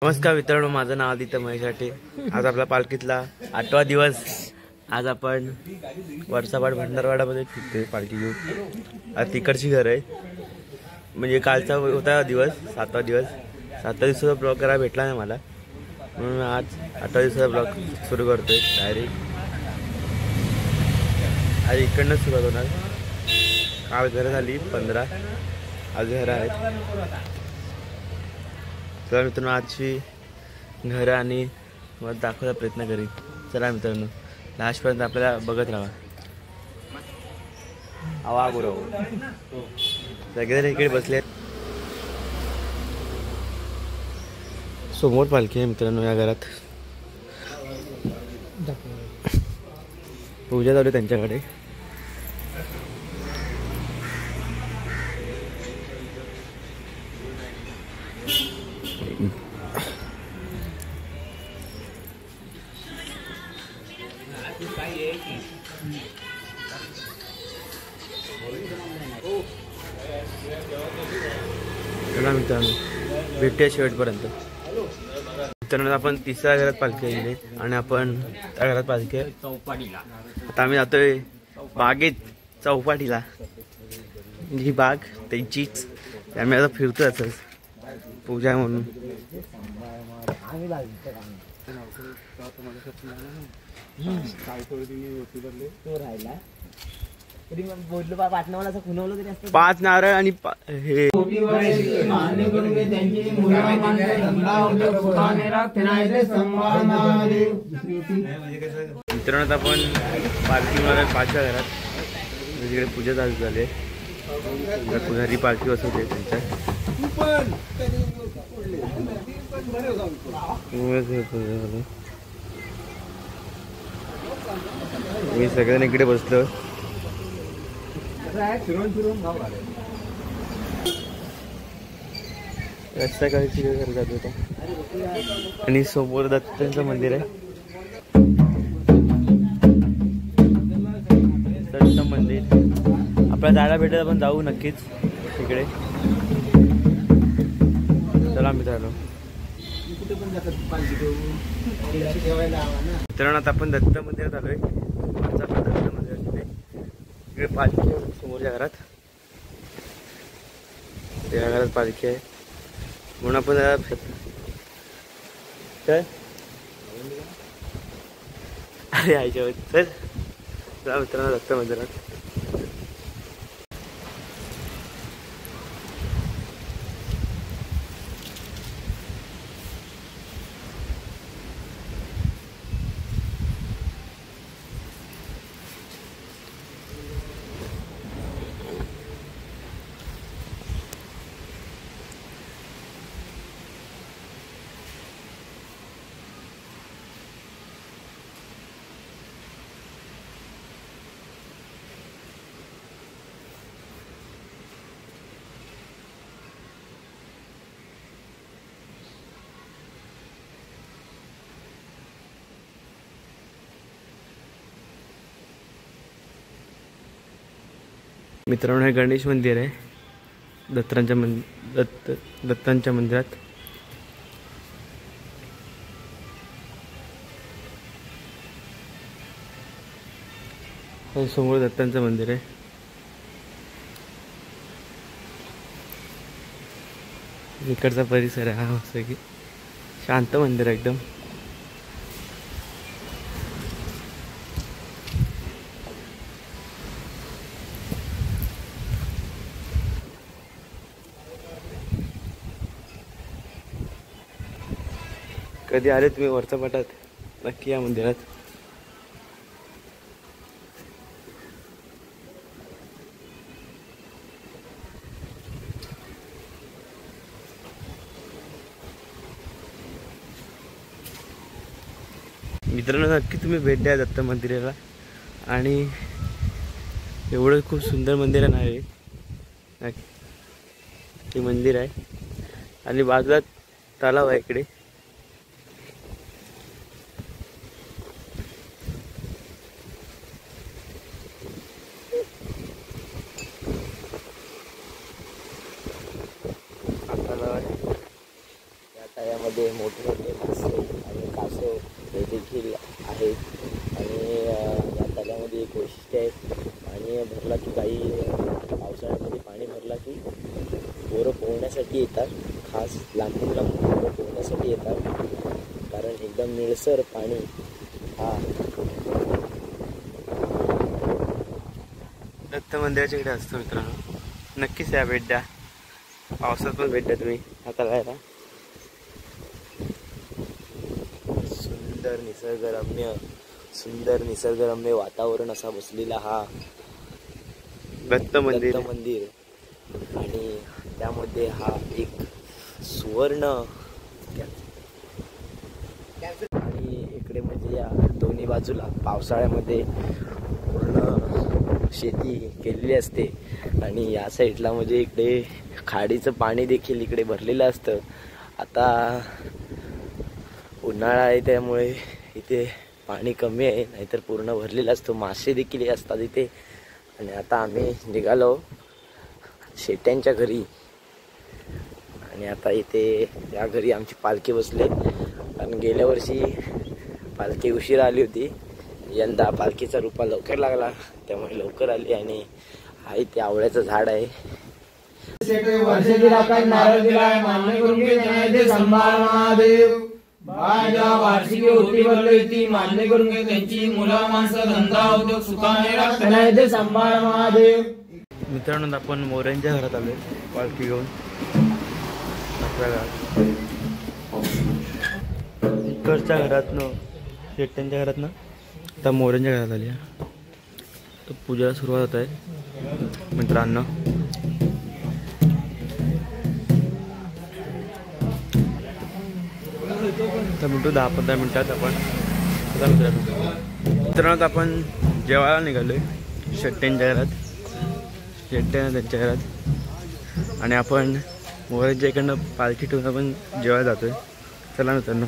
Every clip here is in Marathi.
नमस्कार मित्रांनो, माझं नाव आदित्य महेशाटे। आज आपला पालखीतला 8वा दिवस। आज आपण वर्षापाठ भंडारवाडामध्ये फिरतोय पालखी घेऊन। आज तिकडची घर आहे, म्हणजे कालचा होता दिवस 7वा दिवस। 7व्या दिवसाचा ब्लॉग करायला भेटला नाही मला, म्हणून आज 8व्या दिवसाचा ब्लॉग सुरू करतोय डायरेक्ट। आज इकडनंच सुरुवात होणार। काल घर झाली 15, आज घर आहेत। चला मित्रांनो, आजची घरं आणि मला दाखवायचा प्रयत्न करीन। चला मित्रांनो, लास्टपर्यंत आपल्याला बघत राहा। आवा गुरु सगळे इकडे बसले। समोर पालखी आहे मित्रांनो। या घरात पूजा चालू त्यांच्याकडे। चला मित्रांनो, भेटूया शेवटपर्यंत। मित्रांनो, आपण तिसऱ्या घरात पालखी गेली आणि आपण त्या घरात पालखी चौपाटीला। आता आम्ही जातोय बागेत चौपाटीला। ही बाग त्यांचीच, आम्ही आता फिरतोय असंच पूजा म्हणून। पाच नारळ आणि हे मित्रांनो, आपण पालखी मारा 5व्या घरात। तिकडे पूजा चालू झाली। पुजारी पालखी बसवते त्यांच्या। मी सगळ्यांना इकडे बसलो। रस्ता काळजी घर जात होता आणि समोर दत्तांचं मंदिर आहे। दत्त मंदिर आपल्याला जायला भेटेल, आपण जाऊ नक्कीच तिकडे। चला मित्रांनो, मित्रांनो आता आपण दत्त मंदिरात आलोय। दत्त मंदिर इकडे पालखी समोरच्या घरात, त्या घरात पालखी आहे म्हणून आपण काय अरे आयच्या चल चला मित्रांनो दत्त मंदिरात। मित्रांनो, हे गणेश मंदिर आहे दत्तांच्या मंदिरात। समोर दत्तांचं मंदिर आहे। इकडचा परिसर आहे हा, मस्त की शांत मंदिर आहे एकदम। कधी आले तुम्ही वरच्या पाटात, नक्की या मंदिरात। मित्रांनो, नक्की तुम्ही भेट द्या दत्त मंदिराला। आणि एवढं खूप सुंदर मंदिर आहे, हे मंदिर आहे आणि बाजूला तलाव आहे इकडे। मध्ये मोठं मोठमोठे मासे आणि कासव हे देखील आहेत. आणि या तळ्यामध्ये एक वैशिष्ट्य आहे, पाणी भरला की काही पावसाळ्यामध्ये पाणी भरला की पोरं पोहण्यासाठी येतात. खास लांबून लांबून पोरं पोहण्यासाठी येतात, कारण एकदम निळसर पाणी हा दत्त मंदिराच्या इकडे असतो मित्रांनो. नक्कीच या भेट द्या, पावसात पण भेट द्या तुम्ही आता राहायला. सुंदर निसर्गरम्य वातावरण असा बसलेला हा दत्त मंदिर आणि त्यामध्ये हा एक सुवर्ण आणि इकडे म्हणजे या दोन्ही बाजूला पावसाळ्यामध्ये पूर्ण शेती केलेली असते आणि या साईडला म्हणजे इकडे खाडीचं पाणी देखील इकडे भरलेलं असतं. आता उन्हाळा आहे त्यामुळे इथे पाणी कमी आहे, नाहीतर पूर्ण भरलेलं असतं. मासे देखील असतात इथे. आणि आता आम्ही निघालो शेट्यांच्या घरी आणि आता इथे या घरी आमची पालखी बसले. कारण गेल्या वर्षी पालखी उशीर आली होती, यंदा पालखीचा रुपा लवकर लागला त्यामुळे लवकर आली. आणि आहे ते आवळ्याचं झाड आहे. वार्षिकी होती भरली ती मान्य करून घे. त्यांची मुलं माणसं धंदा उद्योग सुखाने राखण्याचे सांभाळ महादेव. मित्रांनो, आपण मोऱ्यांच्या घरात आलोय पालखी घेऊन. इकडच्या घरातनं शेट्यांच्या घरातनं आता मोऱ्यांच्या घरात आली. तर पूजेला सुरुवात होत आहे मित्रांनो. तर मिनिटं 10-15 मिनिटात आपण मित्रांनो आपण जेवायला निघालोय शेट्ट्यांच्या घरात, त्यांच्या घरात. आणि आपण मोऱ्यांच्या इकडनं पालखी ठेवून आपण जेवायला जातोय. चला मित्रांनो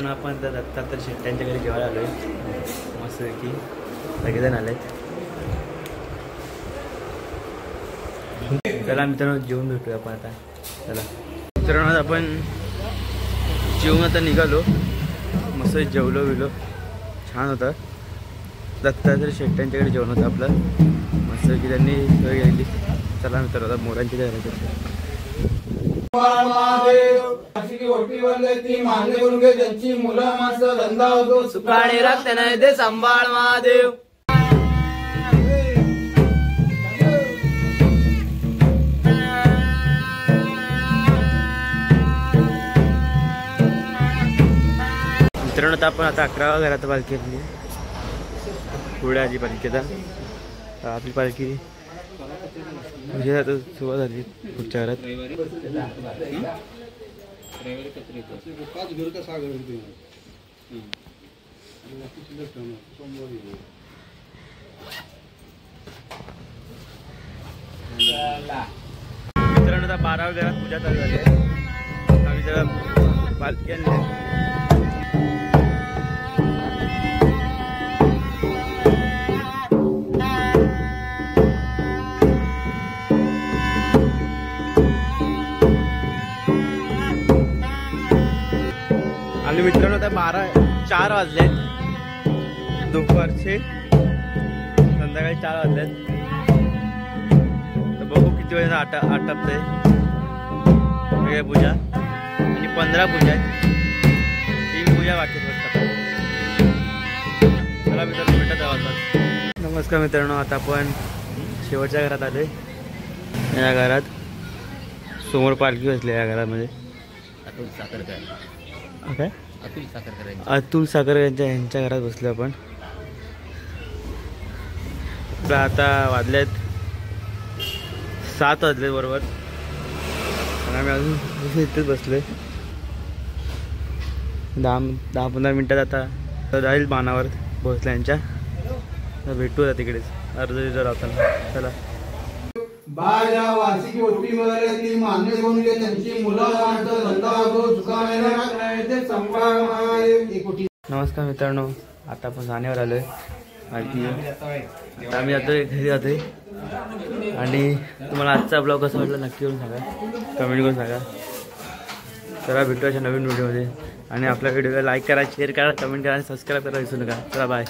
आपण दत्तात्रय शेट्ट्यांच्या घरी जेवायला आलोय. मस्तपैकी सगळेजण आलेत. चला मित्रांनो जेवून भेटूया आपण आता. चला मित्रांनो आपण जेवून आता निघालो. मस्त जेवलो बिलो, छान होतं. दत्तात्रय शेट्ट्यांच्याकडे जेवण होतं आपलं मस्त की त्यांनी सोय गेली. चला मित्रांनो आता मोरांच्या घरात त्यांची मुलं माणसं धंदा होतो सुखाने राखण्याचे ते सांभाळ महादेव. मित्रांनो आपण आता 11व्या घरात पालखी घेतली. पुढे आधी पालखीचा आपली पालखी म्हणजे आता सुरुवात झाली पुढच्या घरात. मित्रांनो आता 12व्या घरात पूजा चालू झाली आहे. आम्ही जरा पालखी आणली. आणि मित्रांनो आता 4 वाजले दुपारचे, संध्याकाळी 4 वाजलेत. तर बघू किती वेळ आटपतंय पूजा. आणि 15 पूजा आहेत, 3 पूजा बाकी फक्त. चला मित्रांनो भेटत आहोत. नमस्कार मित्रांनो, आता आपण शेवटच्या घरात आले. या घरात समोर पालखी बसली. या घरामध्ये अतुल साखरकर काय अतुल साखर यांच्या घरात बसलो आपण. आता वाजलेत 7 वाजले बरोबर. आणि आम्ही अजून इथेच बसलोय. 10-15 मिनिटात आता जाईल बाणावर पोहोचल्या यांच्या. भेटू आता तिकडेच अर्ध राहताना. चला वार्षिकी होती ती मान्य करून घे. त्यांची मुलं माणसं धंदा होतो सुखाने राखण्याचे सांभाळ महादेव. नमस्कार मित्रांनो, आता आपण जाण्यावर आलोय. आणि आम्ही जातोय घरी जातोय. आणि तुम्हाला आजचा ब्लॉग कसा वाटला नक्की करून सांगा, कमेंट करून सांगा. चला भेटू अशा नवीन व्हिडिओमध्ये. आणि आपल्या व्हिडिओला लाईक करा, शेअर करा, कमेंट करा आणि सबस्क्राईब करा विसरू नका. चला बाय.